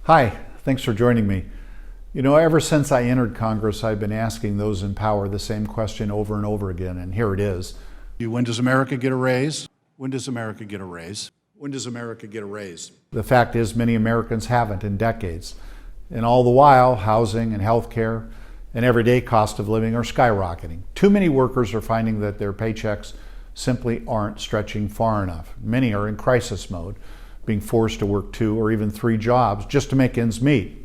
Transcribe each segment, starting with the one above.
Hi, thanks for joining me. Ever since I entered Congress, I've been asking those in power the same question over and over again, and here it is. When does America get a raise? When does America get a raise? When does America get a raise? The fact is, many Americans haven't in decades. And all the while, housing and health care and everyday cost of living are skyrocketing. Too many workers are finding that their paychecks simply aren't stretching far enough. Many are in crisis mode, being forced to work 2 or even 3 jobs just to make ends meet.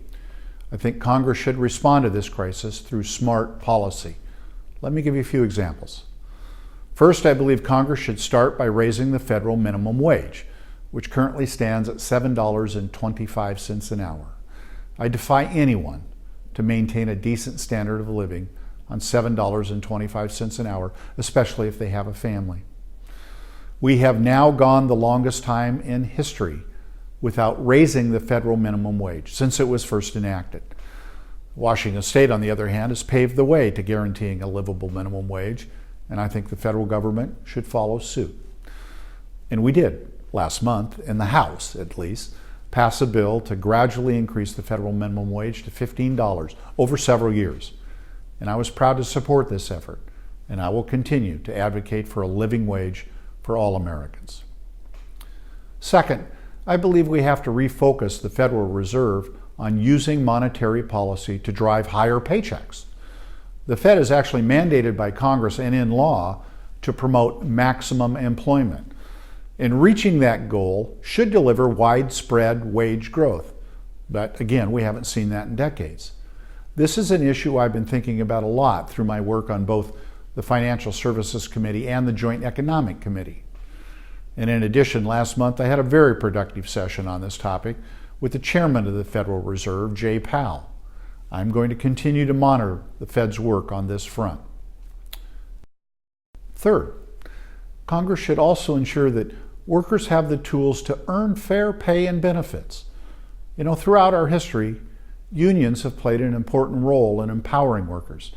I think Congress should respond to this crisis through smart policy. Let me give you a few examples. First, I believe Congress should start by raising the federal minimum wage, which currently stands at $7.25 an hour. I defy anyone to maintain a decent standard of living on $7.25 an hour, especially if they have a family. We have now gone the longest time in history without raising the federal minimum wage since it was first enacted. Washington State, on the other hand, has paved the way to guaranteeing a livable minimum wage, and I think the federal government should follow suit. And we did, last month, in the House at least, pass a bill to gradually increase the federal minimum wage to $15 over several years. And I was proud to support this effort, and I will continue to advocate for a living wage for all Americans. Second, I believe we have to refocus the Federal Reserve on using monetary policy to drive higher paychecks. The Fed is actually mandated by Congress and in law to promote maximum employment. And reaching that goal should deliver widespread wage growth. But again, we haven't seen that in decades. This is an issue I've been thinking about a lot through my work on both the Financial Services Committee and the Joint Economic Committee. And in addition, last month I had a very productive session on this topic with the chairman of the Federal Reserve, Jay Powell. I'm going to continue to monitor the Fed's work on this front. Third, Congress should also ensure that workers have the tools to earn fair pay and benefits. Throughout our history, unions have played an important role in empowering workers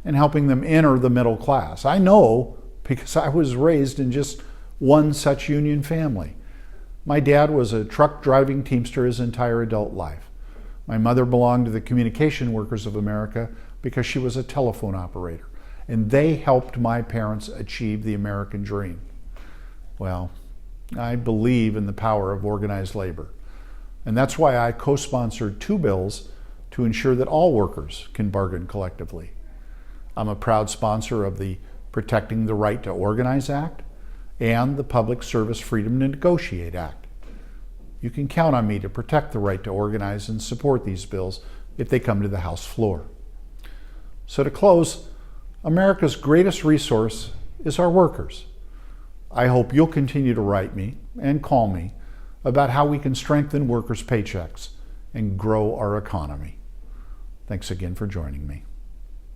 and helping them enter the middle class. I know because I was raised in just one such union family. My dad was a truck driving teamster his entire adult life. My mother belonged to the Communication Workers of America because she was a telephone operator, and they helped my parents achieve the American dream. Well, I believe in the power of organized labor, and that's why I co-sponsored 2 bills to ensure that all workers can bargain collectively. I'm a proud sponsor of the Protecting the Right to Organize Act and the Public Service Freedom to Negotiate Act. You can count on me to protect the right to organize and support these bills if they come to the House floor. So to close, America's greatest resource is our workers. I hope you'll continue to write me and call me about how we can strengthen workers' paychecks and grow our economy. Thanks again for joining me.